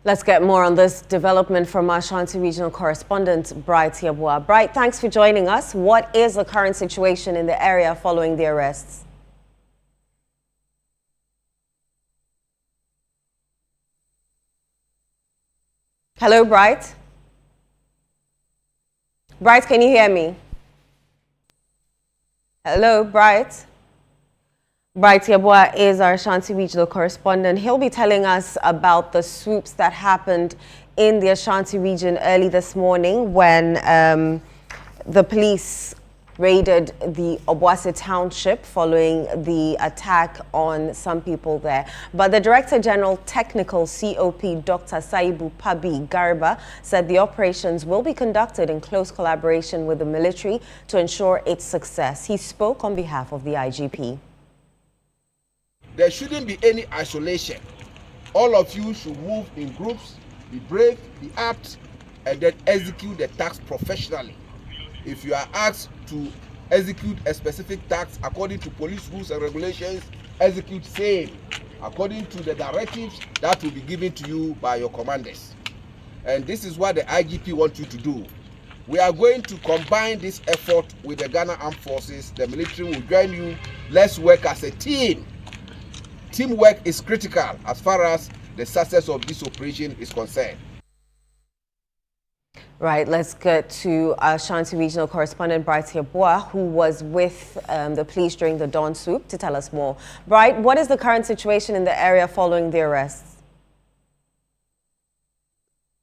Let's get more on this development from our Ashanti regional correspondent, Bright Yabua. Bright, thanks for joining us. What is the current situation in the area following the arrests? Hello, Bright. Bright, can you hear me? Hello, Bright. Bright Yabua is our Ashanti regional correspondent. He'll be telling us about the swoops that happened in the Ashanti region early this morning when the police raided the Obuasi township following the attack on some people there. But the Director General Technical COP, Dr. Saibu Pabi Garba, said the operations will be conducted in close collaboration with the military to ensure its success. He spoke on behalf of the IGP. There shouldn't be any isolation. All of you should move in groups, be brave, be apt, and then execute the task professionally. If you are asked to execute a specific task according to police rules and regulations, execute same according to the directives that will be given to you by your commanders. And this is what the IGP wants you to do. We are going to combine this effort with the Ghana Armed Forces. The military will join you. Let's work as a team. Teamwork is critical as far as the success of this operation is concerned. Right, let's get to Ashanti regional correspondent Bright Yabua, who was with the police during the dawn swoop, to tell us more. Bright, what is the current situation in the area following the arrests?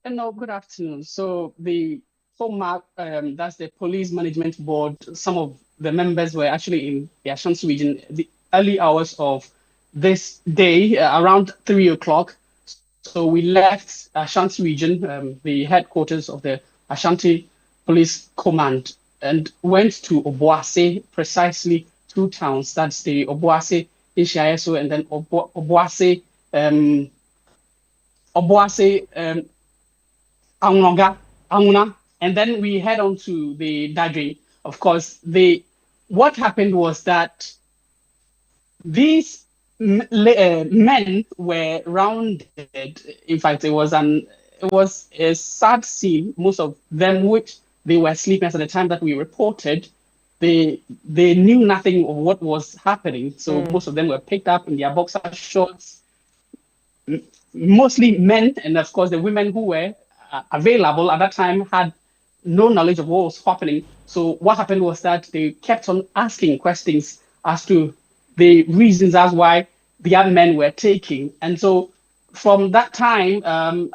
Hello, good afternoon. So the former, that's the police management board, some of the members were actually in the Ashanti region the early hours of this day, around 3 o'clock. So we left Ashanti region, the headquarters of the Ashanti Police Command, and went to Obuasi, precisely 2 towns. That's the Obuasi Ishiayeso and then Obuasi Anguna, and then we head on to the Dadri. Of course, what happened was that these men were rounded. In fact, it was a sad scene. Most of them, which they were sleeping at the time that we reported, they knew nothing of what was happening. So most of them were picked up in their boxer shorts, mostly men, and of course the women who were available at that time had no knowledge of what was happening. So what happened was that they kept on asking questions as to the reasons as why the other men were taking. And so from that time,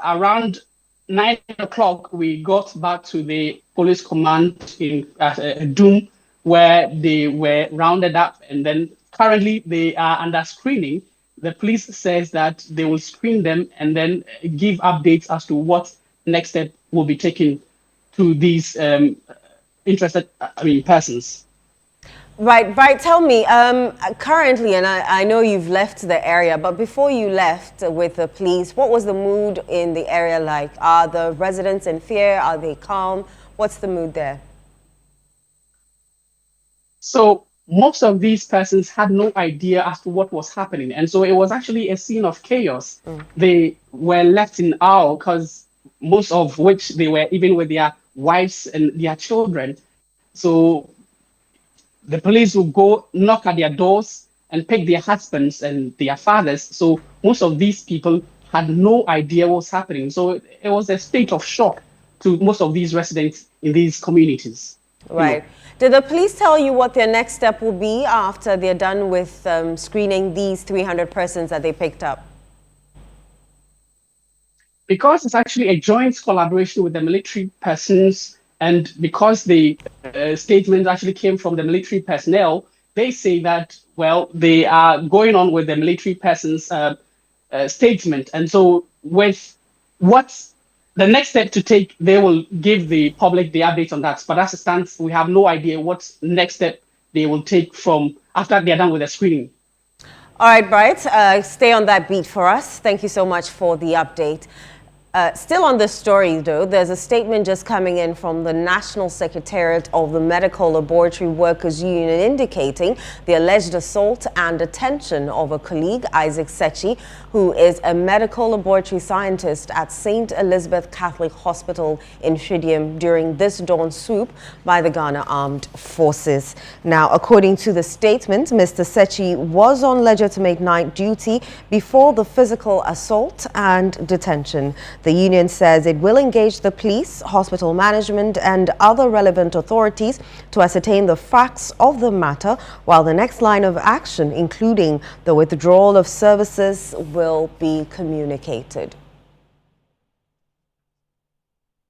around 9 o'clock, we got back to the police command in Doom, where they were rounded up. And then currently they are under screening. The police says that they will screen them and then give updates as to what next step will be taken to these interested persons. Right. Tell me, currently, and I know you've left the area, but before you left with the police, what was the mood in the area like? Are the residents in fear? Are they calm? What's the mood there? So most of these persons had no idea as to what was happening. And so it was actually a scene of chaos. They were left in awe because most of which they were even with their wives and their children. So the police would go knock at their doors and pick their husbands and their fathers. So most of these people had no idea what was happening. So it was a state of shock to most of these residents in these communities. Right. Did the police tell you what their next step will be after they're done with screening these 300 persons that they picked up? Because it's actually a joint collaboration with the military persons, and because the statement actually came from the military personnel, they say that, well, they are going on with the military person's statement. And so with what's the next step to take, they will give the public the updates on that. But as it stands, we have no idea what next step they will take from after they're done with the screening. All right, Bright, stay on that beat for us. Thank you so much for the update. Still on this story, though, there's a statement just coming in from the National Secretariat of the Medical Laboratory Workers Union indicating the alleged assault and detention of a colleague, Isaac Sechi, who is a medical laboratory scientist at St. Elizabeth Catholic Hospital in Fidium during this dawn swoop by the Ghana Armed Forces. Now, according to the statement, Mr. Sechi was on legitimate night duty before the physical assault and detention. The union says it will engage the police, hospital management and other relevant authorities to ascertain the facts of the matter, while the next line of action, including the withdrawal of services, will be communicated.